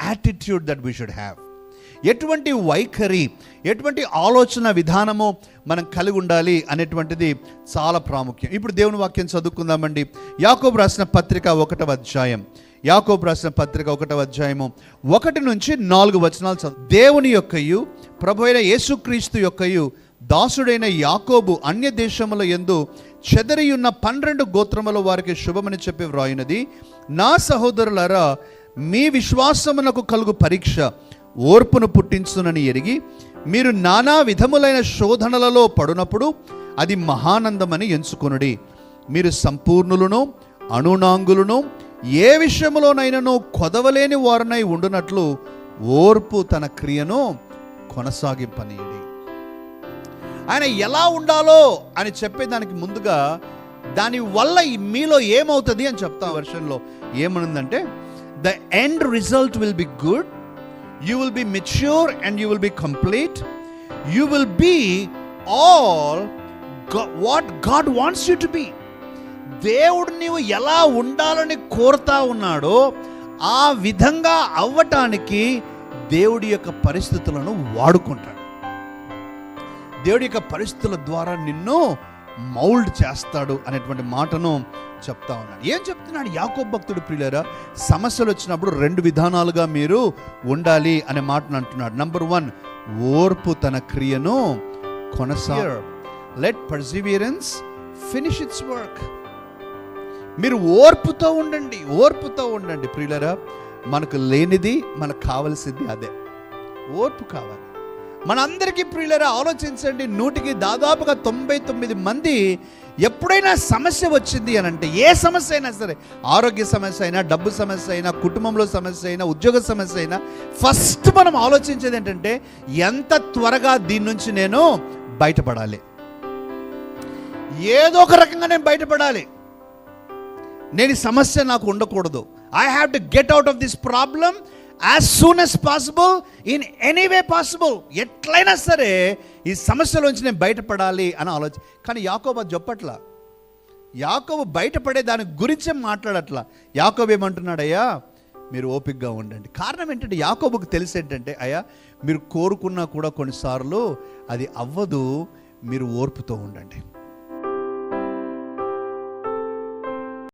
Attitude that we should have. ఎటువంటి వైఖరి, ఎటువంటి ఆలోచన విధానము మనం కలిగి ఉండాలి అనేటువంటిది చాలా ప్రాముఖ్యం. ఇప్పుడు దేవుని వాక్యం చదువుకుందామండి. యాకోబు రాసిన పత్రిక 1వ అధ్యాయం, యాకోబు రాసిన పత్రిక 1వ అధ్యాయము 1 నుంచి 4 వచనాలు చదువు. దేవుని యొక్కయు ప్రభు అయిన యేసుక్రీస్తు యొక్కయు దాసుడైన యాకోబు అన్య దేశముల యందు చెదరియున్న 12 గోత్రముల వారికి శుభమని చెప్పి వ్రాయినది, నా సహోదరులారా, మీ విశ్వాసమునకు కలుగు పరీక్ష ఓర్పును పుట్టించునని ఎరిగి మీరు నానా విధములైన శోధనలలో పడునప్పుడు అది మహానందమని ఎంచుకొనుడి. మీరు సంపూర్ణులను అణునాంగులను ఏ విషయములోనైనను కొదవలేని వారనై ఉండునట్లు ఓర్పు తన క్రియను కొనసాగింపనీయుడి. ఆయన ఎలా ఉండాలో అని చెప్పేదానికి ముందుగా దాని వల్ల మీలో ఏమవుతుంది అని చెప్తా. వర్షన్లో ఏమనుందంటే, the end result will be good, you will be mature and you will be complete, you will be all what God wants you to be. దేవుడు నీవు ఎలా ఉండాలని కోరుతా ఉన్నాడో ఆ విధంగా అవ్వటానికి దేవుడి యొక్క పరిస్థితులను వాడుకుంటాడు. దేవుడి యొక్క పరిస్థితుల ద్వారా నిన్ను మౌల్డ్ చేస్తాడు అనేటువంటి మాటను చెప్తా ఉన్నాడు. ఏం చెప్తున్నాడు యాకోబు భక్తుడు? ప్రియులారా, సమస్యలు వచ్చినప్పుడు 2 విధానాలుగా మీరు ఉండాలి అనే మాటను అంటున్నాడు. నంబర్ 1, ఓర్పు తన క్రియను కొనసాగించు. Let perseverance finish its work. మీరు ఓర్పుతో ఉండండి, ఓర్పుతో ఉండండి. ప్రియులారా, మనకు లేనిది మనకు కావలసింది అదే, ఓర్పు కావాలి మనందరికీ. ప్రియులారా, ఆలోచించండి, 100కి దాదాపుగా 99 మంది ఎప్పుడైనా సమస్య వచ్చింది అని అంటే, ఏ సమస్య అయినా సరే, ఆరోగ్య సమస్య అయినా, డబ్బు సమస్య అయినా, కుటుంబంలో సమస్య అయినా, ఉద్యోగ సమస్య అయినా, ఫస్ట్ మనం ఆలోచించేది ఏంటంటే, ఎంత త్వరగా దీని నుంచి నేను బయటపడాలి, ఏదో ఒక రకంగా నేను బయటపడాలి, నేను ఈ సమస్య నాకు ఉండకూడదు. I have to get out of this problem as soon as possible, in any way possible. ఎట్లయినా సరే ఈ సమస్యలోంచి నేను బయటపడాలి అని ఆలోచన. కానీ యాకోబు అది చెప్పట్లా. యాకోబు బయటపడే దాని గురించే మాట్లాడట్లా. యాకోబు ఏమంటున్నాడు? అయ్యా, మీరు ఓపికగా ఉండండి. కారణం ఏంటంటే, యాకోబుకు తెలిసి ఏంటంటే, అయ్యా, మీరు కోరుకున్నా కూడా కొన్నిసార్లు అది అవ్వదు, మీరు ఓర్పుతో ఉండండి.